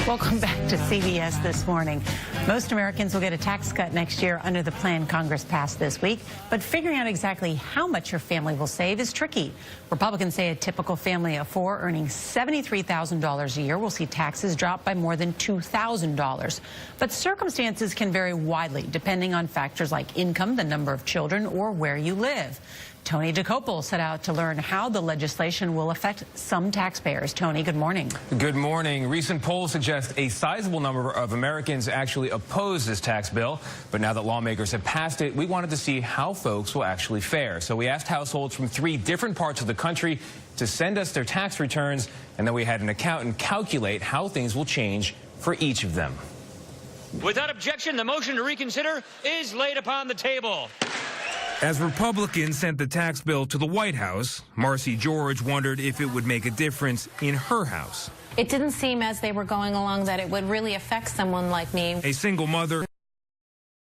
Welcome back to CBS This Morning. Most Americans will get a tax cut next year under the plan Congress passed this week, but figuring out exactly how much your family will save is tricky. Republicans say a typical family of four earning $73,000 a year will see taxes drop by more than $2,000. But circumstances can vary widely depending on factors like income, the number of children, or where you live. Tony DeCopel set out to learn how the legislation will affect some taxpayers. Tony, good morning. Good morning. Recent polls suggest a sizable number of Americans actually oppose this tax bill. But now that lawmakers have passed it, we wanted to see how folks will actually fare. So we asked households from 3 different parts of the country to send us their tax returns, and then we had an accountant calculate how things will change for each of them. Without objection, the motion to reconsider is laid upon the table. As Republicans sent the tax bill to the White House, Marcy George wondered if it would make a difference in her house. It didn't seem as they were going along that it would really affect someone like me. A single mother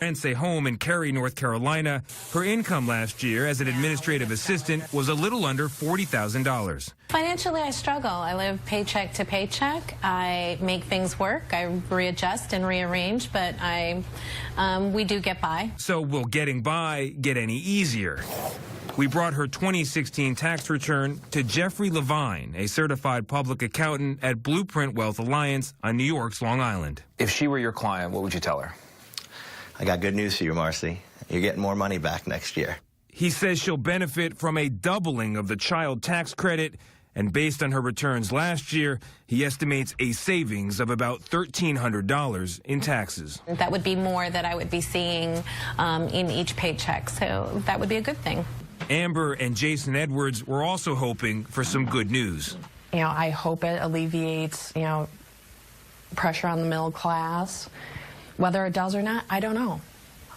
rents a home in Cary, North Carolina. Her income last year as an administrative assistant was a little under $40,000. Financially, I struggle. I live paycheck to paycheck. I make things work. I readjust and rearrange, but we do get by. So will getting by get any easier? We brought her 2016 tax return to Jeffrey Levine, a certified public accountant at Blueprint Wealth Alliance on New York's Long Island. If she were your client, what would you tell her? I got good news for you, Marcy. You're getting more money back next year. He says she'll benefit from a doubling of the child tax credit, and based on her returns last year, he estimates a savings of about $1,300 in taxes. That would be more that I would be seeing in each paycheck, so that would be a good thing. Amber and Jason Edwards were also hoping for some good news. I hope it alleviates, pressure on the middle class. Whether it does or not, I don't know.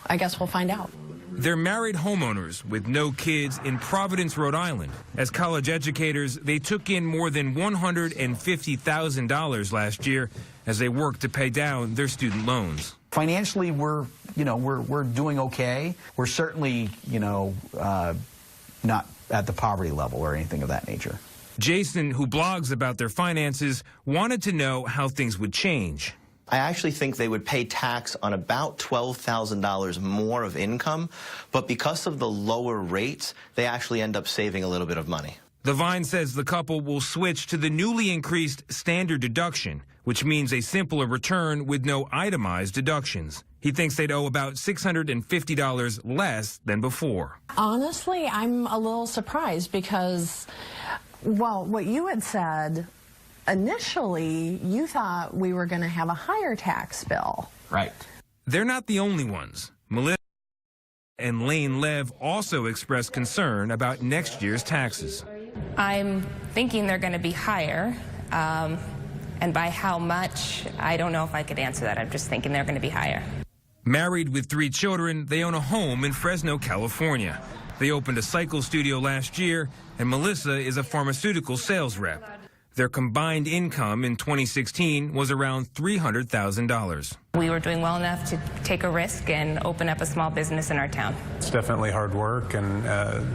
I guess we'll find out. They're married homeowners with no kids in Providence, Rhode Island. As college educators, they took in more than $150,000 last year as they worked to pay down their student loans. Financially, we're doing okay. We're certainly, not at the poverty level or anything of that nature. Jason, who blogs about their finances, wanted to know how things would change. I actually think they would pay tax on about $12,000 more of income, but because of the lower rates, they actually end up saving a little bit of money. Levine says the couple will switch to the newly increased standard deduction, which means a simpler return with no itemized deductions. He thinks they'd owe about $650 less than before. Honestly, I'm a little surprised because, well, what you had said, initially, you thought we were going to have a higher tax bill. Right. They're not the only ones. Melissa and Lane Lev also expressed concern about next year's taxes. I'm thinking they're going to be higher, and by how much, I don't know if I could answer that. I'm just thinking they're going to be higher. Married with 3 children, they own a home in Fresno, California. They opened a cycle studio last year, and Melissa is a pharmaceutical sales rep. Their combined income in 2016 was around $300,000. We were doing well enough to take a risk and open up a small business in our town. It's definitely hard work and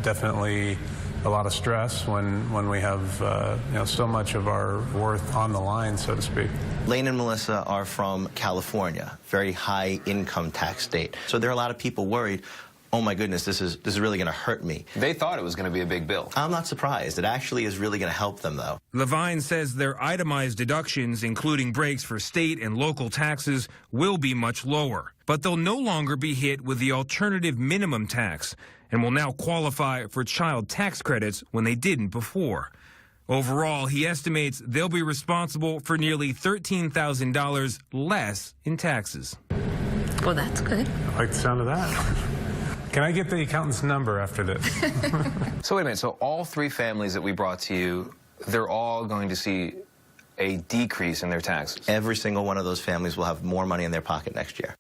definitely a lot of stress when we have so much of our worth on the line, so to speak. Lane and Melissa are from California, very high income tax state. So there are a lot of people worried, oh my goodness, this is really going to hurt me. They thought it was going to be a big bill. I'm not surprised. It actually is really going to help them, though. Levine says their itemized deductions, including breaks for state and local taxes, will be much lower. But they'll no longer be hit with the alternative minimum tax and will now qualify for child tax credits when they didn't before. Overall, he estimates they'll be responsible for nearly $13,000 less in taxes. Well, that's good. I like the sound of that. Can I get the accountant's number after this? So wait a minute. So all 3 families that we brought to you, they're all going to see a decrease in their taxes? Every single one of those families will have more money in their pocket next year.